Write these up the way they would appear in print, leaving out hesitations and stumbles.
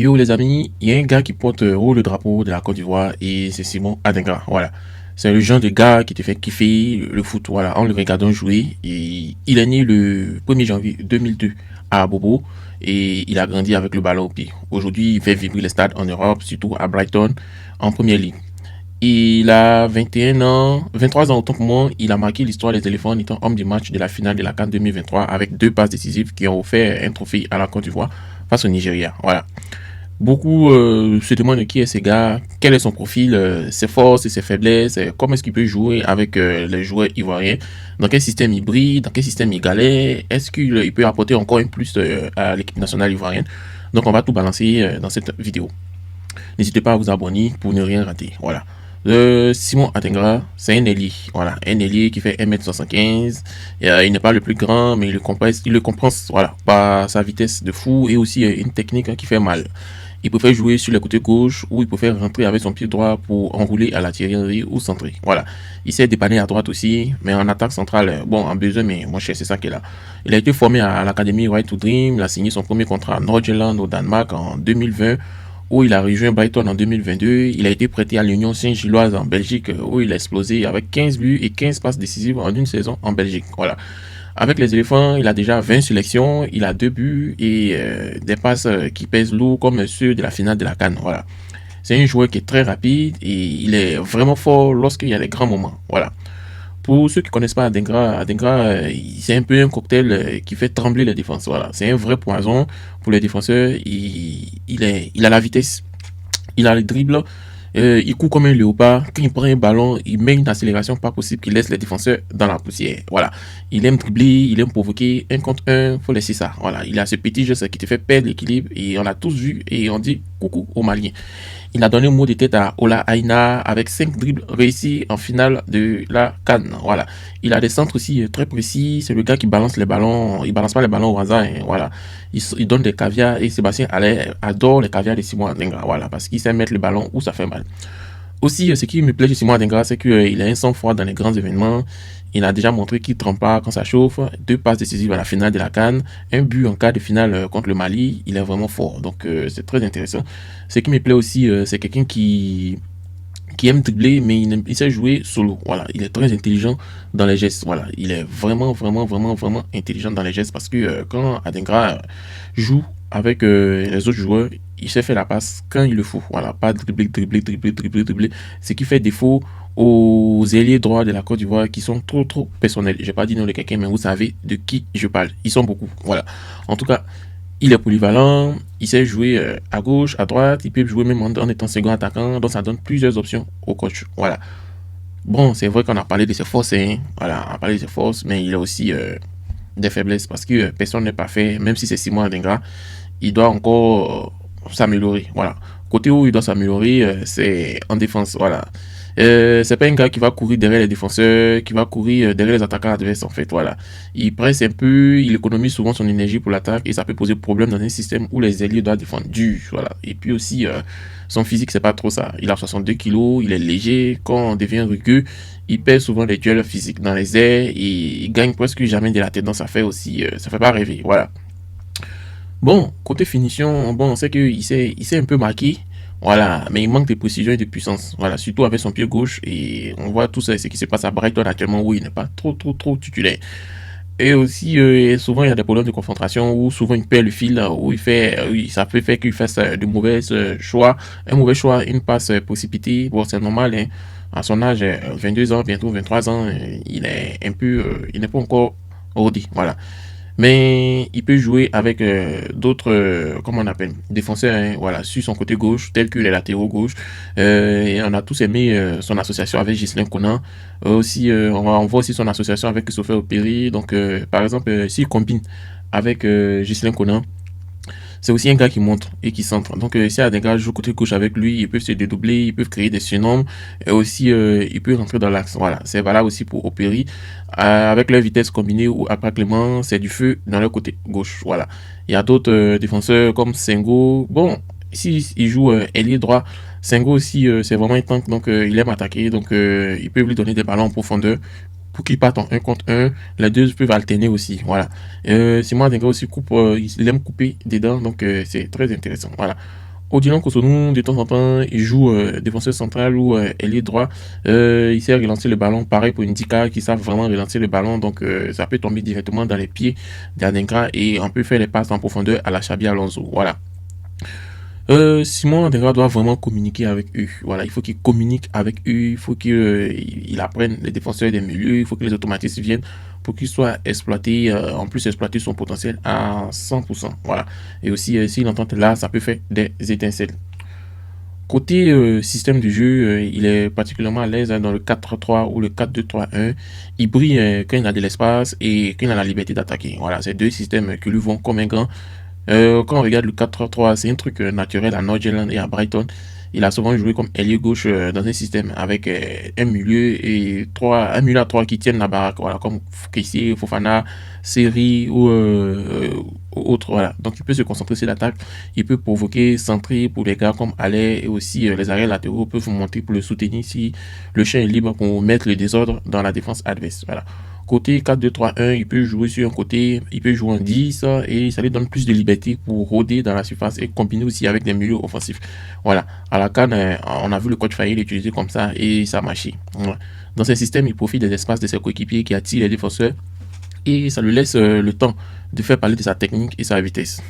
Yo les amis, il y a un gars qui porte haut le drapeau de la Côte d'Ivoire et c'est Simon Adingra, voilà. C'est le genre de gars qui te fait kiffer le foot, voilà, en le regardant jouer. Et il est né le 1er janvier 2002 à Bobo et il a grandi avec le ballon au pied. Aujourd'hui, il fait vibrer les stades en Europe, surtout à Brighton, en première ligue. Il a 21 ans, 23 ans autant que moi, il a marqué l'histoire des éléphants en étant homme du match de la finale de la CAN 2023 avec deux passes décisives qui ont offert un trophée à la Côte d'Ivoire face au Nigeria, voilà. Beaucoup se demandent qui est ce gars, quel est son profil, ses forces et ses faiblesses, comment est-ce qu'il peut jouer avec les joueurs ivoiriens, dans quel système il brille, dans quel système il galère, est-ce qu'il peut apporter encore un plus à l'équipe nationale ivoirienne. Donc on va tout balancer dans cette vidéo. N'hésitez pas à vous abonner pour ne rien rater. Voilà. Simon Atengra, c'est un ailier. Voilà, un ailier qui fait 1m75. Il n'est pas le plus grand, mais il le compense voilà, par sa vitesse de fou et aussi une technique qui fait mal. Il préfère jouer sur le côté gauche ou il préfère rentrer avec son pied droit pour enrouler à la l'artillerie ou centrer. Voilà. Il sait dépanner à droite aussi, mais en attaque centrale, bon, en besoin, mais moi, c'est ça qu'il a. Il a été formé à l'académie Right to Dream. Il a signé son premier contrat à Nordjylland au Danemark en 2020 où il a rejoint Brighton en 2022. Il a été prêté à l'Union Saint-Gilloise en Belgique où il a explosé avec 15 buts et 15 passes décisives en une saison en Belgique. Voilà. Avec les éléphants, il a déjà 20 sélections, il a 2 buts et des passes qui pèsent lourd comme ceux de la finale de la CAN. Voilà. C'est un joueur qui est très rapide et il est vraiment fort lorsqu'il y a des grands moments. Voilà. Pour ceux qui ne connaissent pas Adengra c'est un peu un cocktail qui fait trembler les défenses. Voilà. C'est un vrai poison pour les défenseurs. Il a la vitesse, il a le dribble, il court comme un léopard. Quand il prend un ballon, il met une accélération pas possible qui laisse les défenseurs dans la poussière. Voilà. Il aime dribbler, il aime provoquer. Un contre un, faut laisser ça. Voilà. Il a ce petit geste qui te fait perdre l'équilibre et on l'a tous vu et on dit coucou aux Maliens. Il a donné un mot de tête à Ola Aina avec 5 dribbles réussis en finale de la CAN. Voilà. Il a des centres aussi très précis. C'est le gars qui balance les ballons. Il balance pas les ballons au hasard. Hein. Voilà. Il donne des caviars et Sébastien Allaire adore les caviars de Simon Adingra. Voilà. Parce qu'il sait mettre le ballon où ça fait mal. Aussi, ce qui me plaît chez Simon Adingra, c'est qu'il a un sang-froid dans les grands événements. Il a déjà montré qu'il ne trempe pas quand ça chauffe. 2 passes décisives à la finale de la CAN. Un but en cas de finale contre le Mali. Il est vraiment fort. Donc, c'est très intéressant. Ce qui me plaît aussi, c'est quelqu'un qui aime dribbler, mais il sait jouer solo. Voilà, il est très intelligent dans les gestes. Voilà, il est vraiment, vraiment, vraiment, vraiment intelligent dans les gestes parce que quand Adingra joue avec les autres joueurs, il sait faire la passe quand il le faut. Voilà, pas dribbler, dribbler, dribbler, dribbler, dribbler. Ce qui fait défaut aux ailiers droits de la Côte d'Ivoire qui sont trop, trop personnels. J'ai pas dit non de quelqu'un, mais vous savez de qui je parle. Ils sont beaucoup. Voilà. En tout cas, il est polyvalent, il sait jouer à gauche, à droite, il peut jouer même en étant second attaquant, donc ça donne plusieurs options au coach. Voilà. Bon, c'est vrai qu'on a parlé de ses forces, hein. Voilà, on a parlé de ses forces, mais il a aussi des faiblesses parce que personne n'est parfait, même si c'est Simon Adingra, il doit encore s'améliorer. Voilà. Côté où il doit s'améliorer, c'est en défense. Voilà. C'est pas un gars qui va courir derrière les défenseurs, qui va courir derrière les attaquants adverses en fait. Voilà. Il presse un peu, il économise souvent son énergie pour l'attaque et ça peut poser problème dans un système où les ailiers doivent défendre dur. Voilà. Et puis aussi, son physique, c'est pas trop ça. Il a 62 kilos, il est léger. Quand on devient rugueux, il perd souvent les duels physiques dans les airs et il gagne presque jamais de la tête. Donc ça fait aussi, ça fait pas rêver. Voilà. Bon, côté finition, bon, on sait il s'est un peu marqué. Voilà, mais il manque de précision et de puissance. Voilà, surtout avec son pied gauche. Et on voit tout ça, ce qui se passe à Brighton actuellement où il n'est pas trop, trop, trop titulaire. Et aussi, souvent, il y a des problèmes de concentration où souvent il perd le fil, où il fait, ça peut faire qu'il fasse de mauvais choix. Un mauvais choix, une passe précipitée. Bon, c'est normal, hein. À son âge, 22 ans, bientôt 23 ans, il est un peu, il n'est pas encore rodé. Voilà. Mais il peut jouer avec d'autres, comment on appelle, défenseurs, hein, voilà, sur son côté gauche, tels que les latéraux gauche. Et on a tous aimé son association avec Ghislain Conan. Aussi, on voit aussi son association avec Christopher Opéry. Donc, par exemple, s'il combine avec Ghislain Conan, c'est aussi un gars qui montre et qui centre. Donc, si un gars joue côté gauche avec lui, ils peuvent se dédoubler, ils peuvent créer des surnoms et aussi ils peuvent rentrer dans l'axe. Voilà, c'est valable aussi pour Opéry. Avec leur vitesse combinée ou après Clément, c'est du feu dans leur côté gauche. Voilà. Il y a d'autres défenseurs comme Sengo. Bon, si il joue ailier droit, Sengo aussi, c'est vraiment un tank, donc il aime attaquer. Donc, ils peuvent lui donner des ballons en profondeur pour qu'ils partent en un contre un. Les deux peuvent alterner aussi. Voilà. Simon Adingra aussi coupe, il aime couper des dents, donc c'est très intéressant. Voilà. Odilon Kosonou, de temps en temps, il joue défenseur central ou ailier droit. Il sait relancer le ballon. Pareil pour Indika qui savent vraiment relancer le ballon. Donc, ça peut tomber directement dans les pieds d'Adengra et on peut faire les passes en profondeur à la Xabi Alonso. Voilà. Simon Adenga doit vraiment communiquer avec eux. Voilà, il faut qu'il communique avec eux. Il faut qu'il apprenne les défenseurs des milieux. Il faut que les automatismes viennent pour qu'il soit exploité, en plus exploiter son potentiel à 100%. Voilà. Et aussi, s'il entend là, ça peut faire des étincelles. Côté système de jeu, il est particulièrement à l'aise dans le 4-3 ou le 4-2-3-1. Il brille quand il a de l'espace et quand il a la liberté d'attaquer. Voilà, c'est deux systèmes qui lui vont comme un grand. Quand on regarde le 4-3-3, c'est un truc naturel à Nordirland et à Brighton. Il a souvent joué comme ailier gauche dans un système avec un milieu et un milieu à trois qui tiennent la baraque, voilà, comme Kessié, Fofana, Seri ou autre. Voilà. Donc il peut se concentrer sur l'attaque, il peut provoquer, centrer pour les gars comme Allais et aussi les arrières latéraux peuvent monter pour le soutenir si le champ est libre pour mettre le désordre dans la défense adverse. Voilà. Côté 4-2-3-1, il peut jouer sur un côté, il peut jouer en 10 et ça lui donne plus de liberté pour rôder dans la surface et combiner aussi avec des milieux offensifs. Voilà. À la CAN, on a vu le coach Faye l'utiliser comme ça et ça a marché. Voilà. Dans ce système, il profite des espaces de ses coéquipiers qui attirent les défenseurs et ça lui laisse le temps de faire parler de sa technique et sa vitesse.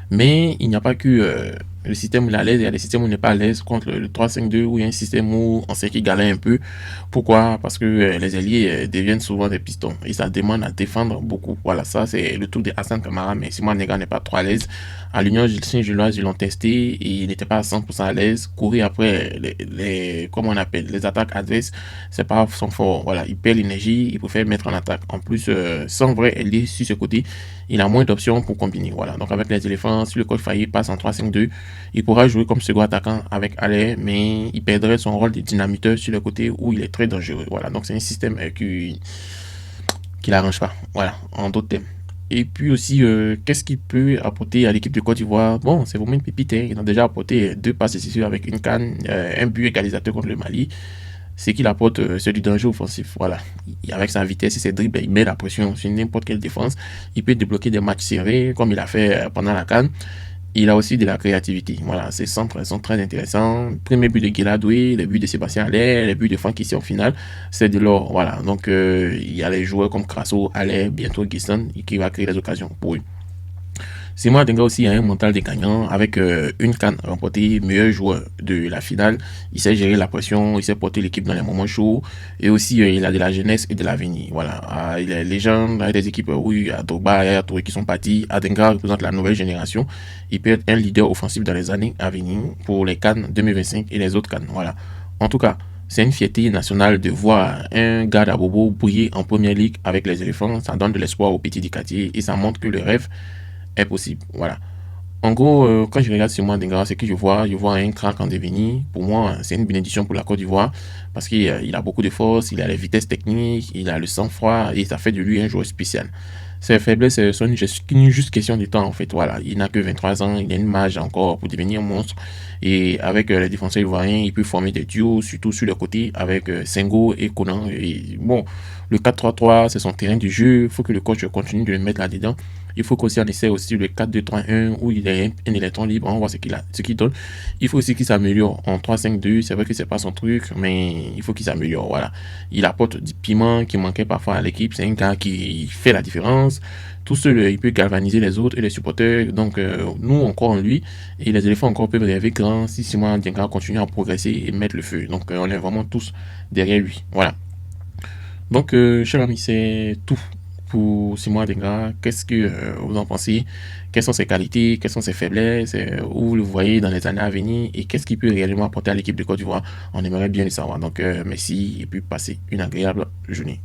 Mais il n'y a pas que le système où il est à l'aise, il y a des systèmes où il n'est pas à l'aise contre le 3-5-2 où il y a un système où on sait qu'il galère un peu. Pourquoi? Parce que les alliés deviennent souvent des pistons et ça demande à défendre beaucoup. Voilà, ça c'est le truc de Hassan Kamara, mais Simon Nega n'est pas trop à l'aise. À l'Union Saint-Gilloise, ils l'ont testé et il n'était pas à 100% à l'aise. Courir après comment on appelle, les attaques adverses, c'est pas son fort. Voilà, il perd l'énergie, il préfère mettre en attaque. En plus, sans vrai ailier sur ce côté, il a moins d'options pour combiner. Voilà, donc avec les éléphants, si le coach Faye passe en 3-5-2, il pourra jouer comme second attaquant avec Aller, mais il perdrait son rôle de dynamiteur sur le côté où il est très dangereux. Voilà, donc c'est un système qui l'arrange pas. Voilà, en d'autres thèmes. Et puis aussi, qu'est-ce qu'il peut apporter à l'équipe de Côte d'Ivoire? Bon, c'est vraiment une pépite. Hein. Ils ont déjà apporté 2 passes décisives avec une canne, un but égalisateur contre le Mali. C'est qu'il apporte, c'est du danger offensif. Voilà. Avec sa vitesse et ses dribbles, il met la pression sur n'importe quelle défense. Il peut débloquer des matchs serrés, comme il a fait pendant la canne. Il a aussi de la créativité. Voilà, ses centres sont très intéressants. Premier but de Guiladoué, le but de Sébastien Aller, le but de Franck ici en finale, c'est de l'or. Voilà, donc il y a les joueurs comme Crasso, Aller, bientôt Gisson, qui va créer les occasions pour eux. Simon Adenga aussi a un mental de gagnant avec une canne remportée, meilleur joueur de la finale. Il sait gérer la pression, il sait porter l'équipe dans les moments chauds et aussi il a de la jeunesse et de l'avenir. Voilà, il est légende, il y a des équipes où il y a Drogba, il y a Touré qui sont partis. Adenga représente la nouvelle génération. Il peut être un leader offensif dans les années à venir pour les cannes 2025 et les autres cannes. Voilà. En tout cas, c'est une fierté nationale de voir un gars d'Abobo briller en première ligue avec les éléphants. Ça donne de l'espoir aux petits du quartier et ça montre que le rêve est possible. Voilà. En gros, quand je regarde Simon Adenga, c'est que je vois un crack en devenir. Pour moi, c'est une bénédiction pour la Côte d'Ivoire parce qu'il a beaucoup de force, il a les vitesses techniques, il a le sang-froid et ça fait de lui un joueur spécial. Ses faiblesses sont une juste question de temps en fait. Voilà, il n'a que 23 ans, il a une marge encore pour devenir un monstre. Et avec les défenseurs ivoiriens, il peut former des duos, surtout sur le côté avec Sengo et Conan. Et bon, le 4-3-3, c'est son terrain de jeu. Il faut que le coach continue de le mettre là-dedans. Il faut qu'aussi on essaie aussi le 4-2-3-1 où il est un électron libre, on voit ce qu'il donne. Il faut aussi qu'il s'améliore en 3-5-2. C'est vrai que c'est pas son truc, mais il faut qu'il s'améliore. Voilà. Il apporte du piment qui manquait parfois à l'équipe. C'est un gars qui fait la différence. Tout seul, il peut galvaniser les autres et les supporters. Donc, nous, on croit en lui. Et les éléphants encore peuvent rêver grand si Simon Dienga continue à progresser et mettre le feu. Donc, on est vraiment tous derrière lui. Voilà. Donc, cher ami, c'est tout pour Simon Adenga. Qu'est-ce que vous en pensez? Quelles sont ses qualités? Quelles sont ses faiblesses? Où vous le voyez dans les années à venir? Et qu'est-ce qu'il peut réellement apporter à l'équipe de Côte d'Ivoire? On aimerait bien le savoir. Donc, merci et puis passez une agréable journée.